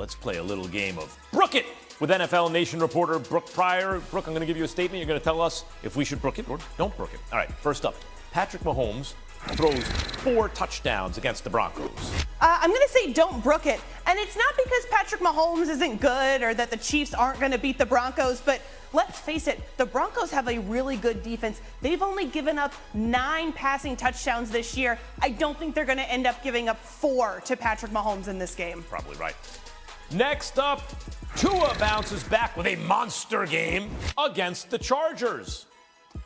let's play a little game of Brook It with NFL Nation reporter Brooke Pryor. Brooke, I'm going to give you a statement. You're going to tell us if we should brook it or don't brook it. All right, first up, Patrick Mahomes throws 4 touchdowns against the Broncos. I'm going to say don't brook it. And it's not because Patrick Mahomes isn't good or that the Chiefs aren't going to beat the Broncos, but let's face it, the Broncos have a really good defense. They've only given up 9 passing touchdowns this year. I don't think they're going to end up giving up 4 to Patrick Mahomes in this game. Probably right. Next up, Tua bounces back with a monster game against the Chargers.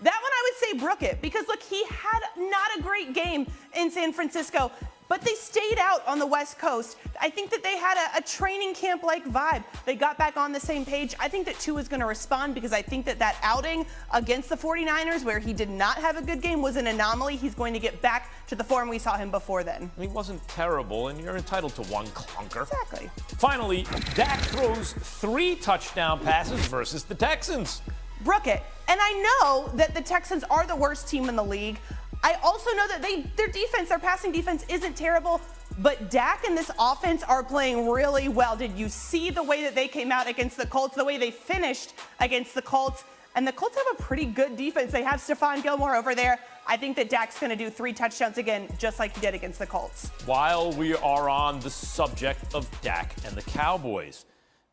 That one I would say brook it, because look, he had not a great game in San Francisco, but they stayed out on the West Coast. I think that they had a training camp-like vibe. They got back on the same page. I think that Tua is going to respond, because I think that outing against the 49ers, where he did not have a good game, was an anomaly. He's going to get back to the form we saw him before then. He wasn't terrible, and you're entitled to one clunker. Exactly. Finally, Dak throws 3 touchdown passes versus the Texans. Brook it. And I know that the Texans are the worst team in the league. I also know that their passing defense isn't terrible, but Dak and this offense are playing really well. Did you see the way that they came out against the Colts, the way they finished against the Colts? And the Colts have a pretty good defense. They have Stephon Gilmore over there. I think that Dak's going to do 3 touchdowns again, just like he did against the Colts. While we are on the subject of Dak and the Cowboys,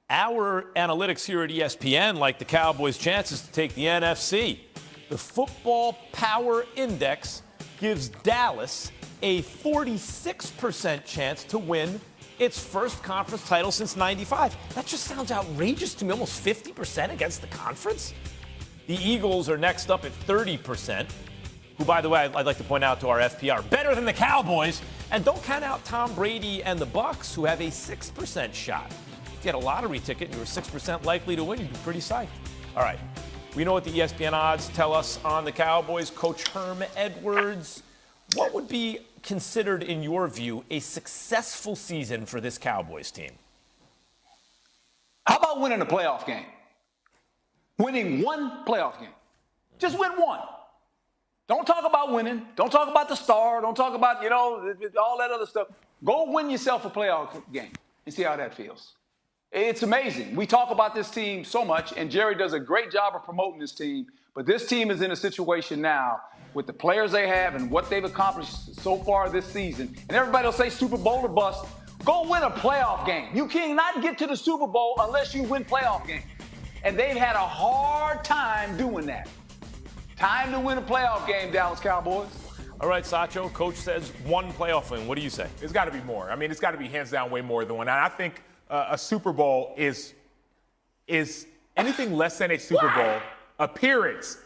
our analytics here at ESPN like the Cowboys' chances to take the NFC. The Football Power Index gives Dallas a 46% chance to win its first conference title since '95. That just sounds outrageous to me, almost 50% against the conference. The Eagles are next up at 30%, who, by the way, I'd like to point out to our FPR, better than the Cowboys. And don't count out Tom Brady and the Bucs, who have a 6% shot. If you had a lottery ticket and you were 6% likely to win, you'd be pretty psyched. All right. We know what the ESPN odds tell us on the Cowboys. Coach Herm Edwards, what would be considered, in your view, a successful season for this Cowboys team? How about winning a playoff game? Winning one playoff game. Just win one. Don't talk about winning. Don't talk about the star. Don't talk about, all that other stuff. Go win yourself a playoff game and see how that feels. It's amazing. We talk about this team so much, and Jerry does a great job of promoting this team. But this team is in a situation now with the players they have and what they've accomplished so far this season. And everybody will say Super Bowl or bust. Go win a playoff game. You cannot get to the Super Bowl unless you win playoff games. And they've had a hard time doing that. Time to win a playoff game, Dallas Cowboys. All right, Sacho, Coach says 1 playoff win. What do you say? It's got to be more. I mean, it's got to be hands down way more than 1. And I think a Super Bowl is anything less than a Super Bowl appearance,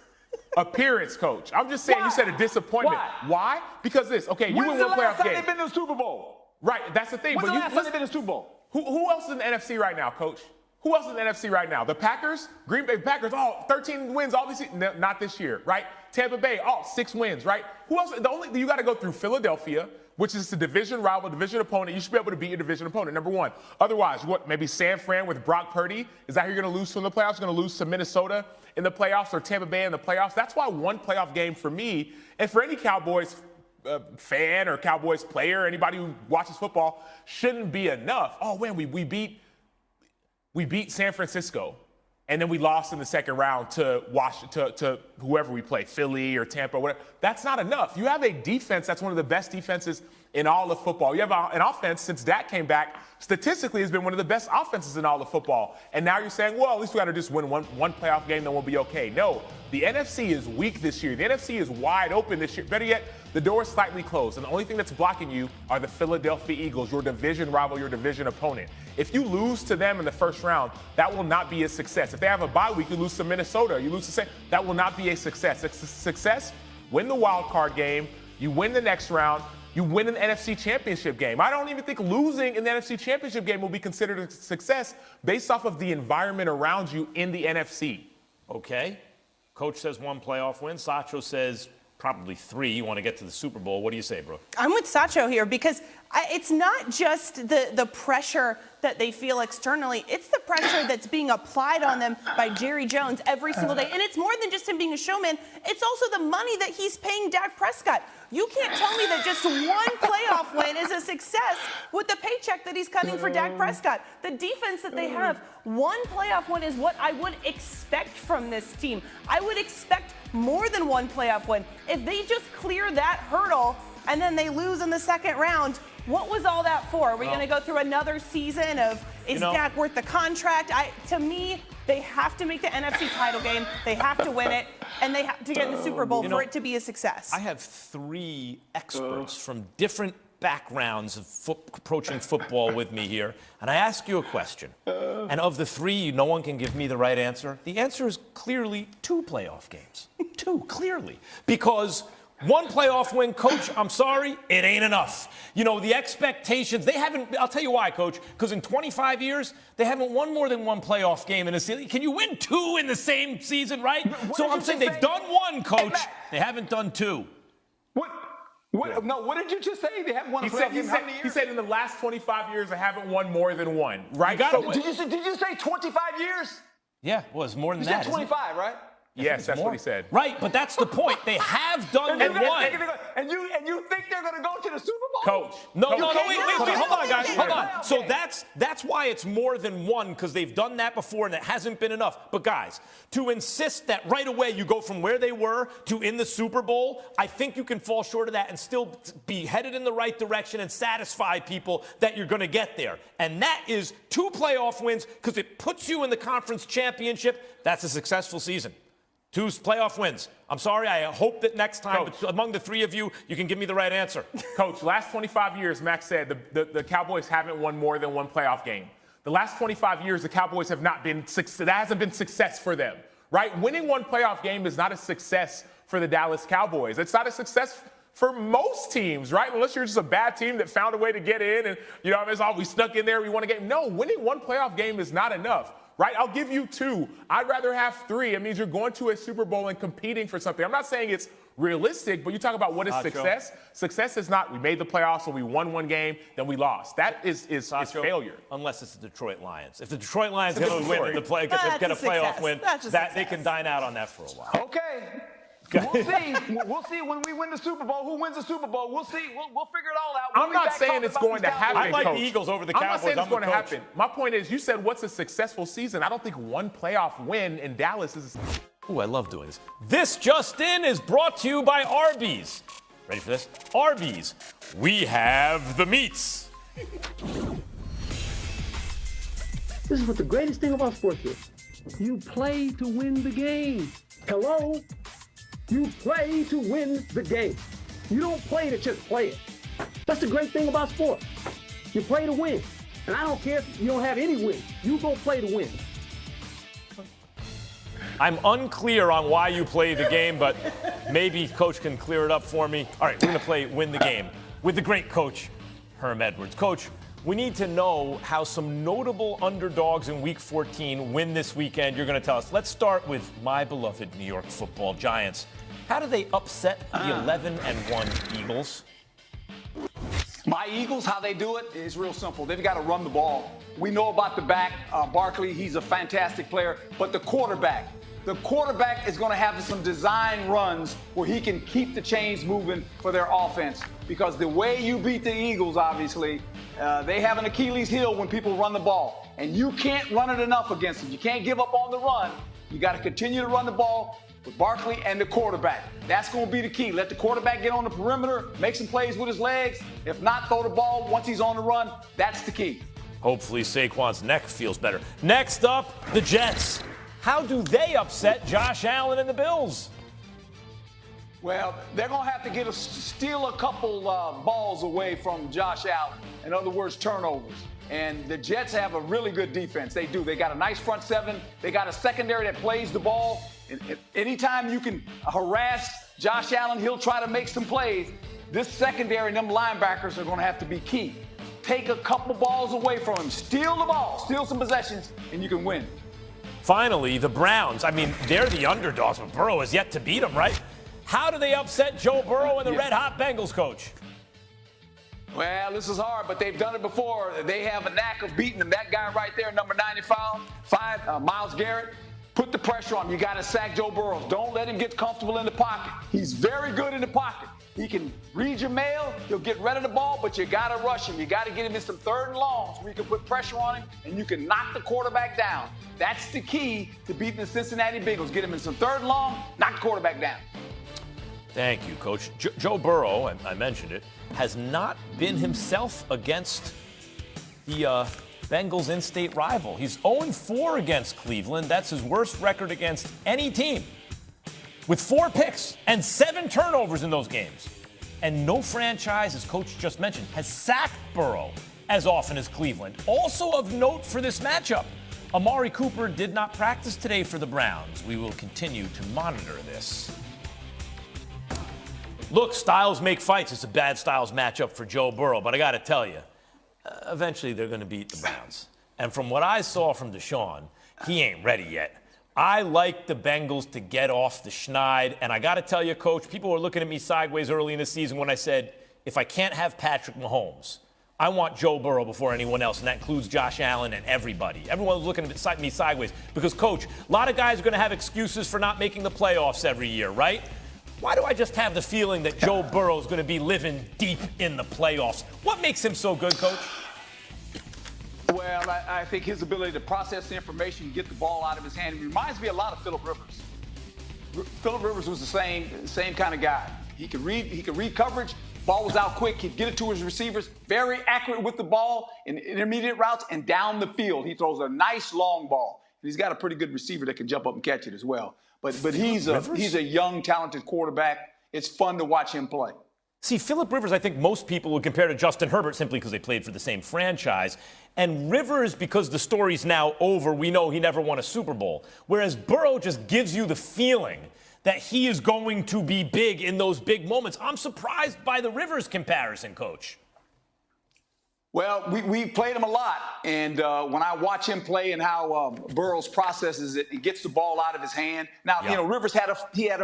Coach. I'm just saying. Why? You said a disappointment. Why? Because this. Okay, you win 1 playoff game. When's the last time they've been to the Super Bowl? Right, that's the thing. When's the last time they've been to the Super Bowl? Who else is in the NFC right now, Coach? Who else is in the NFC right now? The Packers? Green Bay Packers, 13 wins all this year. No, not this year, right? Tampa Bay, 6 wins, right? Who else? You got to go through Philadelphia, which is the division rival, division opponent. You should be able to beat your division opponent, number 1. Otherwise, maybe San Fran with Brock Purdy? Is that who you're going to lose to in the playoffs? You're going to lose to Minnesota in the playoffs or Tampa Bay in the playoffs? That's why 1 playoff game for me, and for any Cowboys fan or Cowboys player, anybody who watches football, shouldn't be enough. Oh, man, we beat San Francisco, and then we lost in the second round to whoever we play, Philly or Tampa, or whatever. That's not enough. You have a defense that's one of the best defenses in all of football. You have an offense, since Dak came back, statistically has been one of the best offenses in all of football. And now you're saying, well, at least we got to just win one playoff game, then we'll be okay. No, the NFC is weak this year. The NFC is wide open this year. Better yet, the door is slightly closed. And the only thing that's blocking you are the Philadelphia Eagles, your division rival, your division opponent. If you lose to them in the first round, that will not be a success. If they have a bye week, you lose to Minnesota, you lose to that will not be a success. It's a success, win the wild card game, you win the next round, you win an NFC championship game. I don't even think losing in the NFC championship game will be considered a success based off of the environment around you in the NFC. Okay. Coach says 1 playoff win. Sacho says probably 3. You want to get to the Super Bowl. What do you say, Brooke? I'm with Sacho here, because it's not just the pressure that they feel externally. It's the pressure that's being applied on them by Jerry Jones every single day. And it's more than just him being a showman. It's also the money that he's paying Dak Prescott. You can't tell me that just one playoff win is a success with the paycheck that he's cutting for Dak Prescott. The defense that they have, one playoff win is what I would expect from this team. I would expect more than one playoff win. If they just clear that hurdle and then they lose in the second round, what was all that for? Are we going to go through another season of is Dak worth the contract? To me, they have to make the NFC title game. They have to win it, and they have to get in the Super Bowl for it to be a success. I have three experts from different backgrounds of approaching football with me here, and I ask you a question. And of the three, no one can give me the right answer. The answer is clearly 2 playoff games. 2, clearly. Because one playoff win, Coach, I'm sorry, it ain't enough. You know, the expectations, they haven't, I'll tell you why, Coach, because in 25 years, they haven't won more than one playoff game in a season. Can you win 2 in the same season, right? So I'm saying they've done 1, Coach. They haven't done 2. No, what did you just say? They haven't won a playoff game in how many years? He said in the last 25 years, they haven't won more than 1, right? Did you say 25 years? Yeah, well, it's more than You that. said 25, right? Yes, that's what he said. Right, but that's the point. They have done the one. And you think they're going to go to the Super Bowl? Coach. No, wait, Coach. hold on, guys, hold on. Okay. So that's why it's more than 1, because they've done that before and it hasn't been enough. But guys, to insist that right away you go from where they were to in the Super Bowl, I think you can fall short of that and still be headed in the right direction and satisfy people that you're going to get there. And that is 2 playoff wins, because it puts you in the conference championship. That's a successful season. 2 playoff wins. I'm sorry. I hope that next time, Coach, among the 3 of you, you can give me the right answer. Coach, last 25 years, Max said the Cowboys haven't won more than 1 playoff game. The last 25 years, the Cowboys have not been that hasn't been success for them, right? Winning 1 playoff game is not a success for the Dallas Cowboys. It's not a success for most teams, right? Unless you're just a bad team that found a way to get in and, you know, it's all we stuck in there, we won a game. No, winning 1 playoff game is not enough. Right? I'll give you 2. I'd rather have 3. It means you're going to a Super Bowl and competing for something. I'm not saying it's realistic, but you talk about what is success. Success is not we made the playoffs or we won 1 game, then we lost. That is failure. Unless it's the Detroit Lions. If the Detroit Lions get a win in the get a playoff win, that they can dine out on that for a while. Okay. We'll see. We'll see when we win the Super Bowl. Who wins the Super Bowl? We'll see. We'll figure it all out. I'm not saying it's going to happen. I like Coach. the Eagles over the Cowboys. I'm not saying it's going to coach. happen. My point is, you said what's a successful season. I don't think 1 playoff win in Dallas is. Ooh, I love doing this. This just in is brought to you by Arby's. Ready for this? Arby's. We have the meats. This is what the greatest thing about sports is. You play to win the game. Hello? You play to win the game. You don't play to just play it. That's the great thing about sports. You play to win. And I don't care if you don't have any wins. You go play to win. I'm unclear on why you play the game, but maybe Coach can clear it up for me. All right, we're going to play Win the Game with the great Coach Herm Edwards. Coach, we need to know how some notable underdogs in Week 14 win this weekend. You're going to tell us. Let's start with my beloved New York Football Giants. How do they upset the 11-1 Eagles? My Eagles, how they do it is real simple. They've got to run the ball. We know about the back, Barkley. He's a fantastic player. But the quarterback is going to have some design runs where he can keep the chains moving for their offense. Because the way you beat the Eagles, obviously, they have an Achilles heel when people run the ball. And you can't run it enough against them. You can't give up on the run. You got to continue to run the ball with Barkley and the quarterback. That's going to be the key. Let the quarterback get on the perimeter, make some plays with his legs. If not, throw the ball once he's on the run. That's the key. Hopefully Saquon's neck feels better. Next up, the Jets. How do they upset Josh Allen and the Bills? Well, they're going to have to steal a couple balls away from Josh Allen. In other words, turnovers. And the Jets have a really good defense. They do. They got a nice front seven. They got a secondary that plays the ball. And anytime you can harass Josh Allen, he'll try to make some plays. This secondary and them linebackers are going to have to be key. Take a couple balls away from him. Steal the ball. Steal some possessions, and you can win. Finally, the Browns. I mean, they're the underdogs, but Burrow has yet to beat them, right? How do they upset Joe Burrow and the red-hot Bengals, Coach? Well, this is hard, but they've done it before. They have a knack of beating them. That guy right there, number 95, Myles Garrett, put the pressure on him. You got to sack Joe Burrow. Don't let him get comfortable in the pocket. He's very good in the pocket. He can read your mail. He'll get rid of the ball, but you got to rush him. You got to get him in some third and longs where you can put pressure on him and you can knock the quarterback down. That's the key to beating the Cincinnati Bengals. Get him in some third and long, knock the quarterback down. Thank you, Coach. Joe Burrow, I mentioned it, has not been himself against the Bengals' in-state rival. He's 0-4 against Cleveland. That's his worst record against any team, with 4 picks and 7 turnovers in those games. And no franchise, as Coach just mentioned, has sacked Burrow as often as Cleveland. Also of note for this matchup, Amari Cooper did not practice today for the Browns. We will continue to monitor this. Look, styles make fights. It's a bad styles matchup for Joe Burrow, but I got to tell you, eventually they're going to beat the Browns. And from what I saw from Deshaun, he ain't ready yet. I like the Bengals to get off the schneid. And I got to tell you, Coach, people were looking at me sideways early in the season when I said, if I can't have Patrick Mahomes, I want Joe Burrow before anyone else, and that includes Josh Allen and everybody. Everyone was looking at me sideways because, Coach, a lot of guys are going to have excuses for not making the playoffs every year, right? Why do I just have the feeling that Joe Burrow is going to be living deep in the playoffs? What makes him so good, Coach? Well, I think his ability to process the information and get the ball out of his hand reminds me a lot of Phillip Rivers. Phillip Rivers was the same kind of guy. He could read coverage. Ball was out quick. He'd get it to his receivers. Very accurate with the ball in intermediate routes and down the field. He throws a nice long ball. And he's got a pretty good receiver that can jump up and catch it as well. But he's a young, talented quarterback. It's fun to watch him play. See, Phillip Rivers, I think most people would compare to Justin Herbert simply because they played for the same franchise. And Rivers, because the story's now over, we know he never won a Super Bowl. Whereas Burrow just gives you the feeling that he is going to be big in those big moments. I'm surprised by the Rivers comparison, Coach. Well, we played him a lot, and when I watch him play and how Burrows processes it, he gets the ball out of his hand. Now, Yeah. Rivers had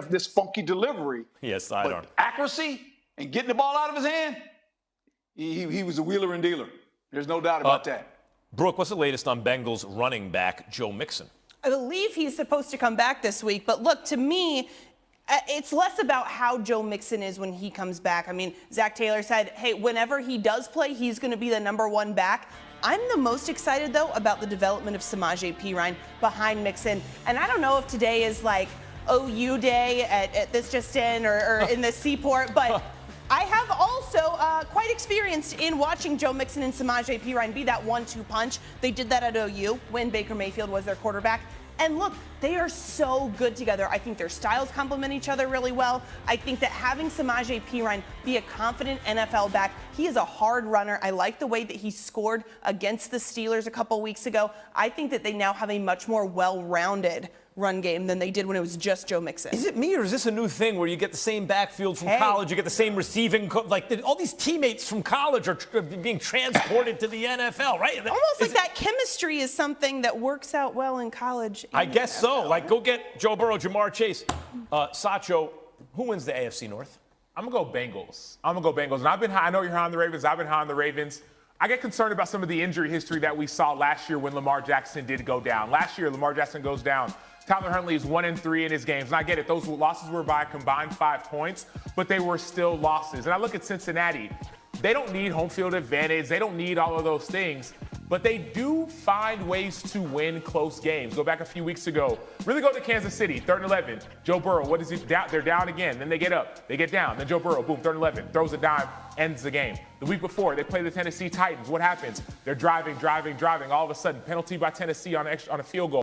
this funky delivery. Yes, but accuracy and getting the ball out of his hand, he was a wheeler and dealer. There's no doubt about that. Brooke, what's the latest on Bengals running back Joe Mixon? I believe he's supposed to come back this week, but look, to me, it's less about how Joe Mixon is when he comes back. I mean, Zach Taylor said, hey, whenever he does play, he's going to be the #1 back. I'm the most excited, though, about the development of Samaje Perine behind Mixon. And I don't know if today is like OU day at this just in or in the Seaport, but I have also quite experienced in watching Joe Mixon and Samaje Perine be that 1-2 punch. They did that at OU when Baker Mayfield was their quarterback. And look, they are so good together. I think their styles complement each other really well. I think that having Samaje Perine be a confident NFL back, he is a hard runner. I like the way that he scored against the Steelers a couple weeks ago. I think that they now have a much more well-rounded run game than they did when it was just Joe Mixon. Is it me, or is this a new thing where you get the same backfield from college, you get the same receiving, all these teammates from college are being transported to the NFL, right? Almost like that chemistry is something that works out well in college. I guess so. Like, go get Joe Burrow, Jamar Chase. Sacho, who wins the AFC North? I'm going to go Bengals. And I know you're high on the Ravens. I've been high on the Ravens. I get concerned about some of the injury history that we saw last year when Lamar Jackson did go down. Last year, Lamar Jackson goes down. Tyler Huntley is 1-3 in his games. And I get it. Those losses were by a combined 5 points, but they were still losses. And I look at Cincinnati. They don't need home field advantage. They don't need all of those things. But they do find ways to win close games. Go back a few weeks ago. Really go to Kansas City, 3rd and 11. Joe Burrow, what is he down? They're down again. Then they get up. They get down. Then Joe Burrow, boom, 3rd and 11. Throws a dime, ends the game. The week before, they play the Tennessee Titans. What happens? They're driving. All of a sudden, penalty by Tennessee on a field goal.